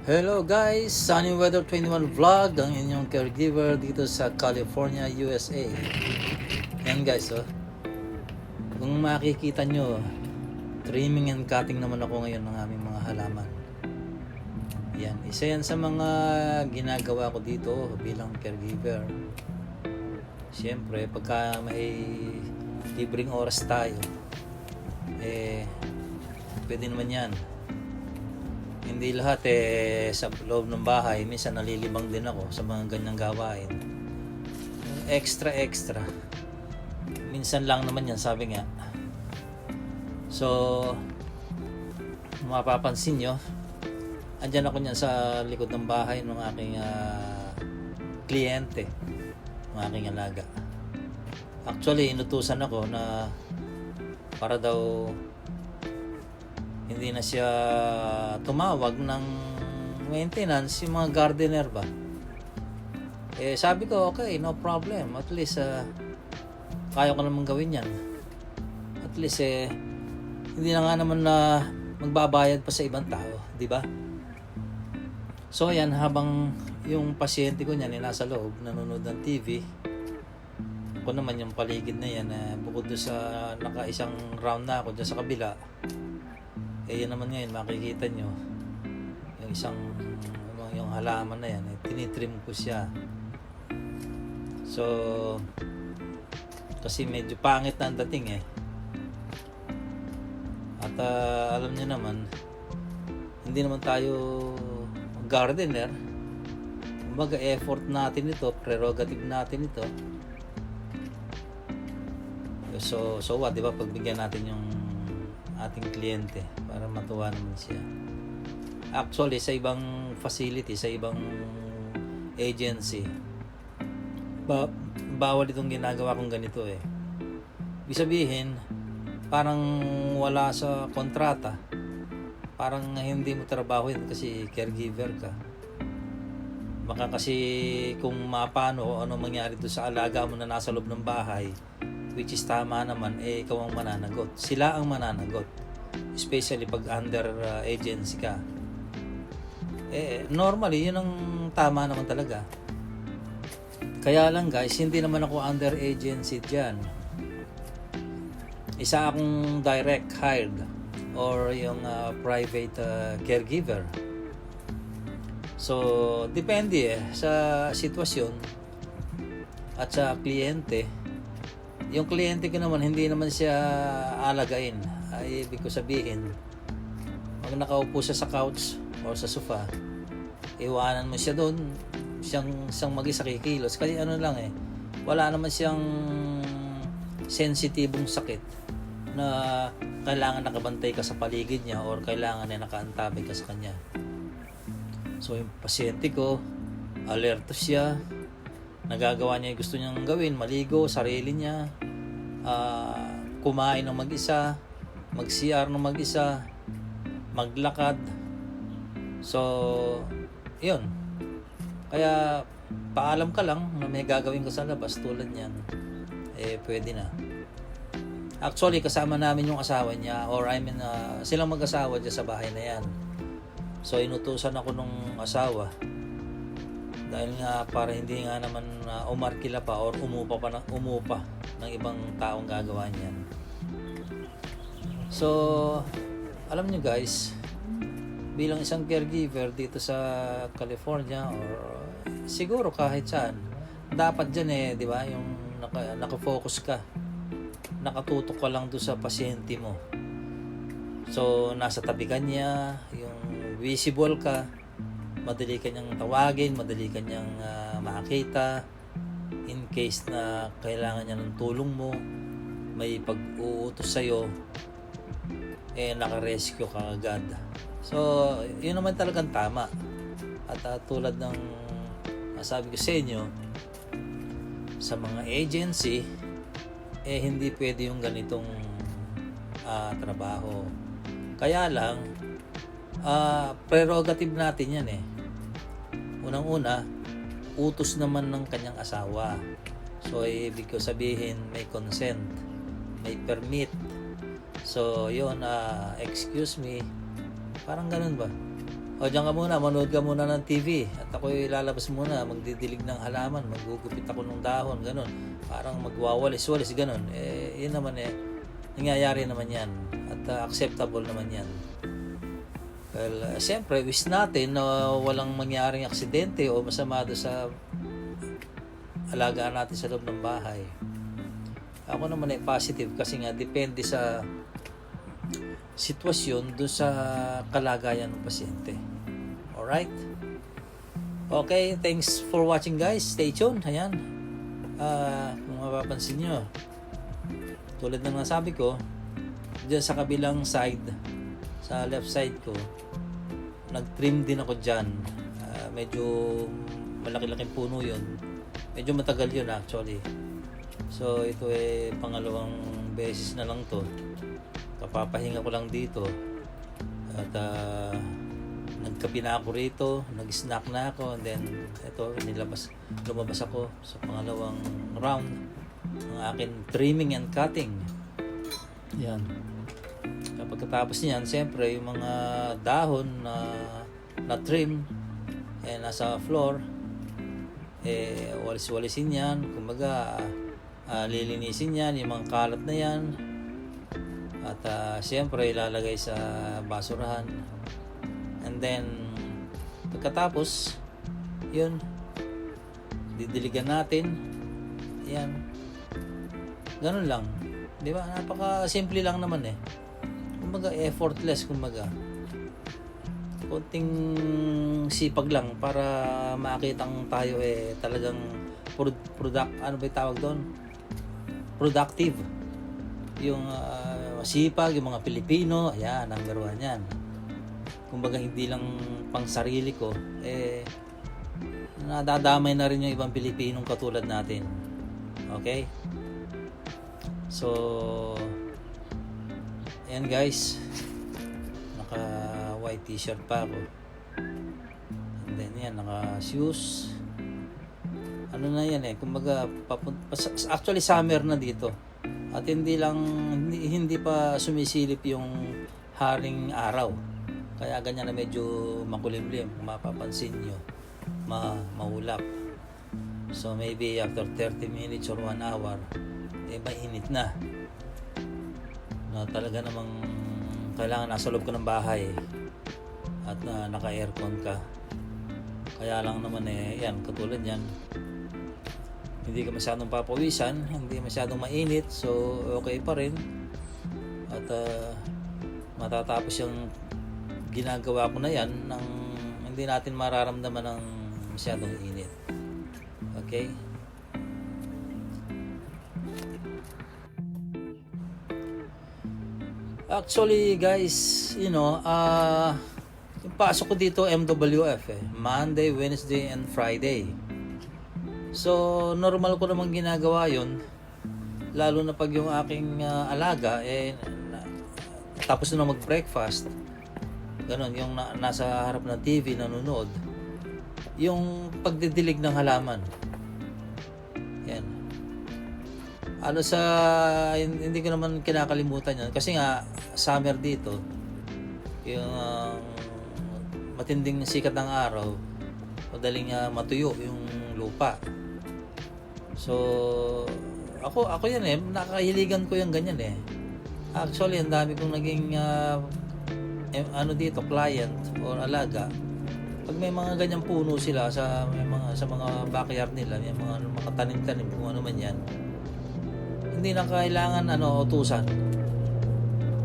Hello guys, Sunny Weather 21 Vlog, ang inyong caregiver dito sa California, USA. Yan guys, kung makikita nyo, trimming and cutting naman ako ngayon ng aming mga halaman. Yan, isa yan sa mga ginagawa ko dito bilang caregiver. Siyempre, pagka may libreng oras tayo, pwede naman yan. Hindi lahat sa loob ng bahay, minsan nalilibang din ako sa mga ganyang gawain. Extra. Minsan lang naman yan, sabi nga. So, mapapansin nyo, andyan ako niyan sa likod ng bahay ng aking kliyente, ng aking alaga. Actually, inutusan ako na para daw hindi na siya tumawag ng maintenance, yung mga gardener ba. Sabi ko, okay, no problem. At least, kaya ko naman gawin yan. At least, hindi na nga naman na magbabayad pa sa ibang tao, di ba? So, yan, habang yung pasyente ko niyan nasa loob, nanonood ng TV, ako naman yung paligid na yan, bukod doon sa naka-isang round na ako dyan sa kabila, yan naman ngayon, makikita nyo yung halaman na yan, tinitrim ko siya. So, kasi medyo pangit na ang dating at alam nyo naman, hindi naman tayo gardener. Kumbaga, effort natin ito, prerogative natin ito. So what, di ba, pagbigyan natin yung ating kliyente para matuwa naman siya. Actually, sa ibang facility, sa ibang agency, bawal itong ginagawa kong ganito Ibig sabihin, parang wala sa kontrata. Parang hindi mo trabaho yun kasi caregiver ka. Baka kasi kung mapano ano mangyari doon sa alaga mo na nasa loob ng bahay, which is tama naman, ikaw ang mananagot. Sila ang mananagot. Especially pag under agency ka. Normally, yun ang tama naman talaga. Kaya lang guys, hindi naman ako under agency dyan. Isa akong direct hired or yung private caregiver. So, depende sa sitwasyon at sa kliyente. Yung kliyente ko naman, hindi naman siya alagain. Ay, ibig ko sabihin, pag nakaupo siya sa couch o sa sofa, iwanan mo siya doon, siyang mag-isa kikilos. Kasi ano lang wala naman siyang sensitibong sakit na kailangan nakabantay ka sa paligid niya or kailangan na nakaantabay ka sa kanya. So, yung pasyente ko, alerto siya, nagagawa niya yung gusto niyang gawin, maligo, sarili niya, kumain ng mag-isa, mag-CR ng mag-isa, maglakad. So, yun. Kaya, paalam ka lang na may gagawin ka sa labas tulad niyan, pwede na. Actually, kasama namin yung asawa niya, or silang mag-asawa dyan sa bahay na yan. So, inutusan ako nung asawa, dahil nga para hindi nga naman umarkila pa or umupa ng ibang taong gagawa niyan. So, alam niyo guys, bilang isang caregiver dito sa California or siguro kahit saan, dapat dyan di ba, yung nakafocus ka, nakatutok ka lang doon sa pasyente mo. So, nasa tabi ka niya, yung visible ka, madali kanyang tawagin, madali kanyang makakita in case na kailangan niya ng tulong mo, may pag-uutos sa'yo, naka-rescue ka agad. So, yun naman talagang tama. At tulad ng sabi ko sa inyo, sa mga agency, hindi pwede yung ganitong trabaho. Kaya lang, prerogative natin yan Unang-una, utos naman ng kanyang asawa. So, ibig ko sabihin, may consent, may permit. So, yun, excuse me, parang ganun ba? O diyan ka muna, manood ka muna ng TV. At ako'y lalabas muna, magdidilig ng halaman, magugupit ako ng dahon, ganun. Parang magwawalis-walis, ganun. Yun naman nangyayari naman yan. At acceptable naman yan. Well, siyempre, wish natin na walang mangyaring aksidente o masama doon sa alagaan natin sa loob ng bahay. Ako naman positive kasi nga depende sa sitwasyon doon sa kalagayan ng pasyente. Alright? Okay, thanks for watching guys. Stay tuned. Ayan. Kung mapapansin nyo, tulad ng nasabi ko, dyan sa kabilang side, sa left side ko, nag-trim din ako dyan. Medyo malaki-laking puno yun. Medyo matagal yun actually. So ito pangalawang beses na lang to. Kapapahinga ko lang dito. At nagkape na ako rito, nag-snack na ako, and then ito lumabas ako sa pangalawang round ng akin trimming and cutting. Yan. Pagkatapos niyan, siyempre yung mga dahon na trim nasa floor, walis-walisin yan, kumbaga lilinisin yan, yung mga kalat na yan, at siyempre ilalagay sa basurahan. And then pagkatapos yun, didiligan natin yan, ganun lang, di ba? Napaka simple lang naman kumbaga effortless, kumbaga konting sipag lang para makitang tayo talagang productive yung sipag, yung mga Pilipino, ayan, number 1 yan. Kumbaga hindi lang pang sarili ko, nadadamay na rin yung ibang Pilipinong katulad natin. Okay? So ayan guys, naka white t-shirt pa ako, and then yan, naka shoes. Ano na yan kumbaga actually summer na dito, at hindi pa sumisilip yung haring araw, kaya ganyan na medyo makulimlim. Kung mapapansin nyo, maulap. So maybe after 30 minutes or 1 hour mainit na talaga namang kailangan nasa loob ka ng bahay at naka-aircon ka. Kaya lang naman yan, katulad yan, hindi ka masyadong papawisan, hindi masyadong mainit, so okay pa rin. At matatapos yung ginagawa ko na yan nang hindi natin mararamdaman ng masyadong init. Okay? Actually guys, yung pasok ko dito MWF Monday, Wednesday, and Friday. So normal ko namang ginagawa yun, lalo na pag yung aking alaga tapos na mag-breakfast, ganon, yung nasa harap ng TV nanonood, yung pagdidilig ng halaman. Yan. Hindi ko naman kinakalimutan yan kasi nga summer dito, yung matinding sikat ng araw, madaling matuyo yung lupa. So ako yan nakahiligan ko yung ganyan Actually ang dami kong naging dito, client or alaga. Pag may mga ganyang puno sila sa mga backyard nila, may mga tanim-tanim, kung ano man yan, hindi na kailangan utusan.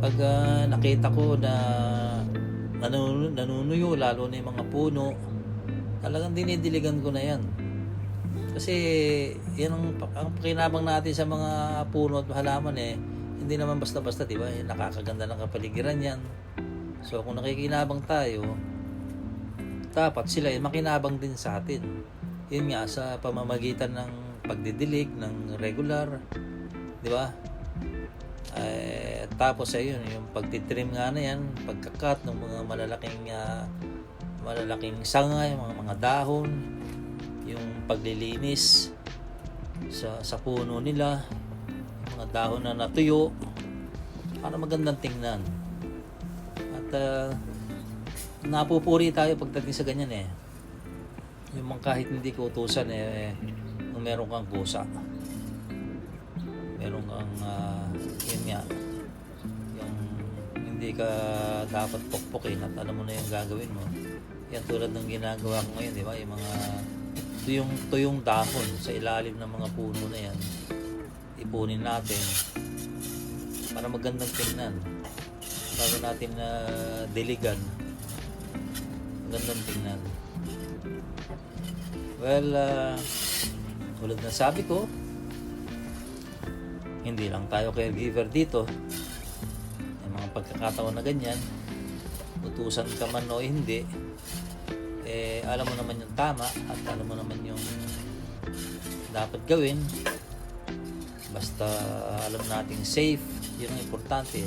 Pag nakita ko na nanunuyo, lalo na yung mga puno, talagang dinidiligan ko na yan. Kasi yan ang pakinabang natin sa mga puno at halaman hindi naman basta-basta, di ba? Nakakaganda ng kapaligiran yan. So kung nakikinabang tayo, dapat sila makinabang din sa atin. Yun nga, sa pamamagitan ng pagdidilig ng regular, di ba? Tapos ayun, yung pagtitrim nga na yan, pagkakat ng mga malalaking sangay, mga dahon, yung paglilinis sa puno nila, yung mga dahon na natuyo para magandang tingnan. At napupuri tayo pagdating sa ganyan eh. Yung mga kahit hindi ko utusan eh, kung meron kang kusa. Meron kang, yun nga, yung hindi ka dapat pokpokin at alam mo na yung gagawin mo. Yan tulad ng ginagawa ko ngayon, di ba? Yung mga tuyong dahon sa ilalim ng mga puno na yan, ipunin natin para magandang tingnan bago natin na diligan. Magandang tingnan. Well, tulad na sabi ko, hindi lang tayo caregiver dito. May mga pagkakataon na ganyan, utusan ka man o hindi, eh alam mo naman yung tama at alam mo naman yung dapat gawin. Basta alam nating safe, yun ang importante.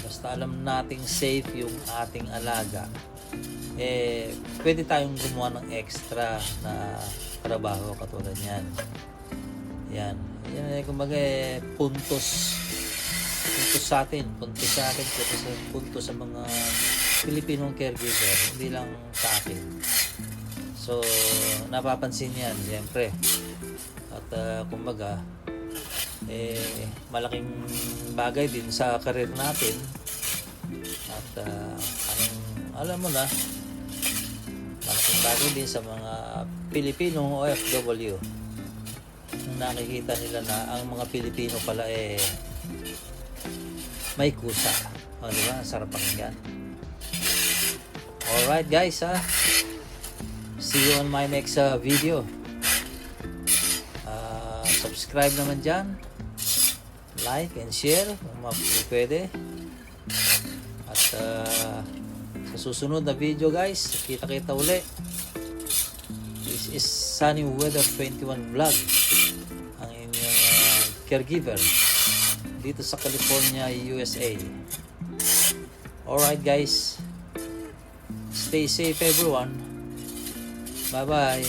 Basta alam nating safe yung ating alaga, eh pwede tayong gumawa ng extra na trabaho katulad yan. Yan eh, kumbaga puntos sa atin, puntos sa mga Pilipinong caregiver, hindi lang sa akin. So napapansin yan siyempre, at kumbaga malaking bagay din sa karir natin, at alam mo na, malaking bagay din sa mga Pilipinong OFW kung nakikita nila na ang mga Pilipino pala may kusa. O, diba? Sarap pakinggan. Alright guys, see you on my next video. Subscribe naman dyan, like and share kung pwede. At sa susunod na video guys, kita-kita uli. This is Sunny Weather 21 Vlog, ang inyong caregiver dito sa California, USA. Alright guys, stay safe everyone. Bye bye.